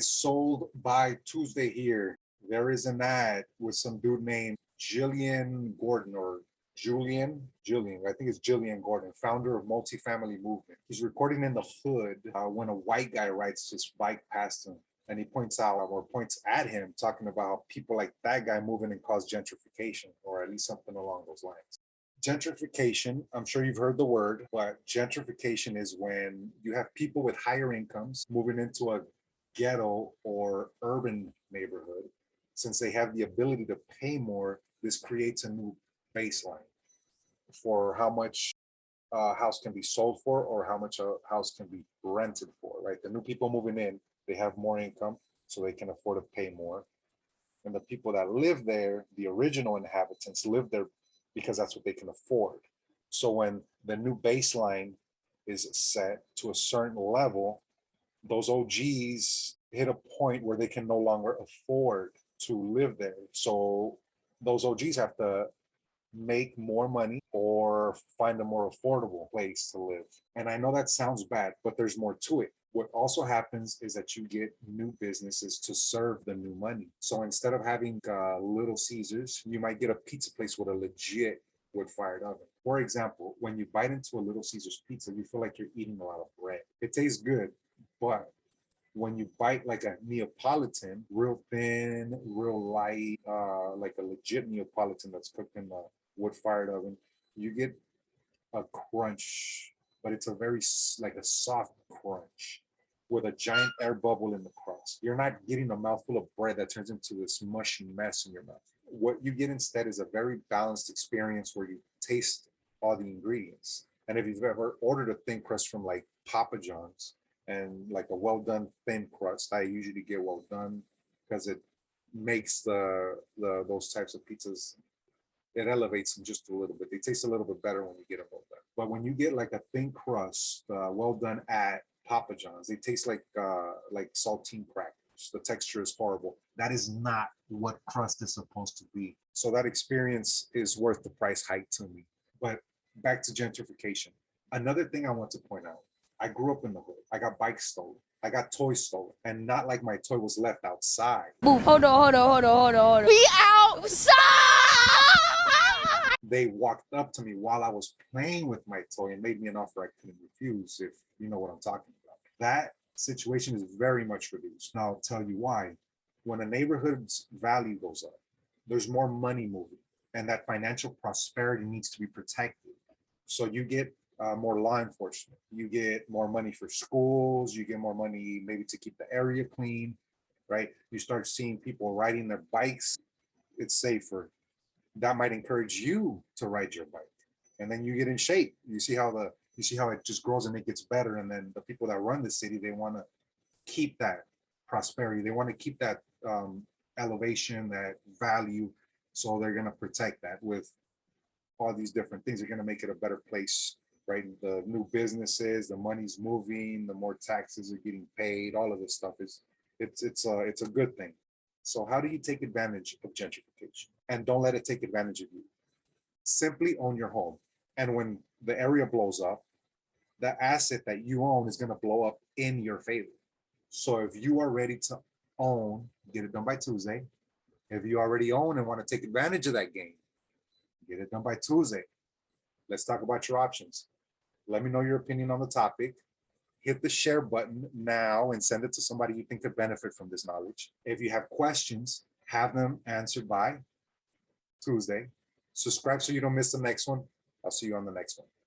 Sold by Tuesday here. There is an ad with some dude named Jullien Gordon or Jullien, I think it's Jullien Gordon, founder of Multifamily Movement. He's recording in the hood when a white guy rides his bike past him. And he points out or points at him, talking about how people like that guy moving and cause gentrification, or at least something along those lines. Gentrification, I'm sure you've heard the word, but gentrification is when you have people with higher incomes moving into a ghetto or urban neighborhood. Since they have the ability to pay more, this creates a new baseline for how much a house can be sold for or how much a house can be rented for, right? The new people moving in, they have more income, so they can afford to pay more. And the people that live there, the original inhabitants, live there because that's what they can afford. So when the new baseline is set to a certain level, those OGs hit a point where they can no longer afford to live there. So those OGs have to make more money or find a more affordable place to live. And I know that sounds bad, but there's more to it. What also happens is that you get new businesses to serve the new money. So instead of having Little Caesars, you might get a pizza place with a legit wood-fired oven. For example, when you bite into a Little Caesars pizza, you feel like you're eating a lot of bread. It tastes good, but when you bite like a Neapolitan, real thin, real light, like a legit Neapolitan that's cooked in a wood-fired oven, you get a crunch, but it's a very like a soft crunch with a giant air bubble in the crust. You're not getting a mouthful of bread that turns into this mushy mess in your mouth. What you get instead is a very balanced experience where you taste all the ingredients. And if you've ever ordered a thin crust from like Papa John's and like a well done thin crust, I usually get well done because it makes the those types of pizzas, it elevates them just a little bit. They taste a little bit better when you get them well done. But when you get like a thin crust, well done at Papa John's, they taste like saltine crackers. The texture is horrible. That is not what crust is supposed to be. So that experience is worth the price hike to me. But back to gentrification. Another thing I want to point out, I grew up in the hood. I got bikes stolen. I got toys stolen. And not like my toy was left outside. Move. Hold on. We outside! They walked up to me while I was playing with my toy and made me an offer I couldn't refuse, if you know what I'm talking about. That situation is very much reduced. Now I'll tell you why. When a neighborhood's value goes up, there's more money moving, and that financial prosperity needs to be protected. So you get more law enforcement, you get more money for schools, you get more money maybe to keep the area clean, right? You start seeing people riding their bikes, it's safer. That might encourage you to ride your bike, and then you get in shape. You see how it just grows and it gets better, and then the people that run the city, they want to keep that prosperity, they want to keep that elevation, that value, so they're going to protect that with all these different things. They're going to make it a better place, right? The new businesses, the money's moving, the more taxes are getting paid, all of this stuff is it's a good thing. So how do you take advantage of gentrification? And don't let it take advantage of you. Simply own your home. And when the area blows up, the asset that you own is going to blow up in your favor. So if you are ready to own, get it done by Tuesday. If you already own and want to take advantage of that gain, get it done by Tuesday. Let's talk about your options. Let me know your opinion on the topic. Hit the share button now and send it to somebody you think could benefit from this knowledge. If you have questions, have them answered by Tuesday. Subscribe so you don't miss the next one. I'll see you on the next one.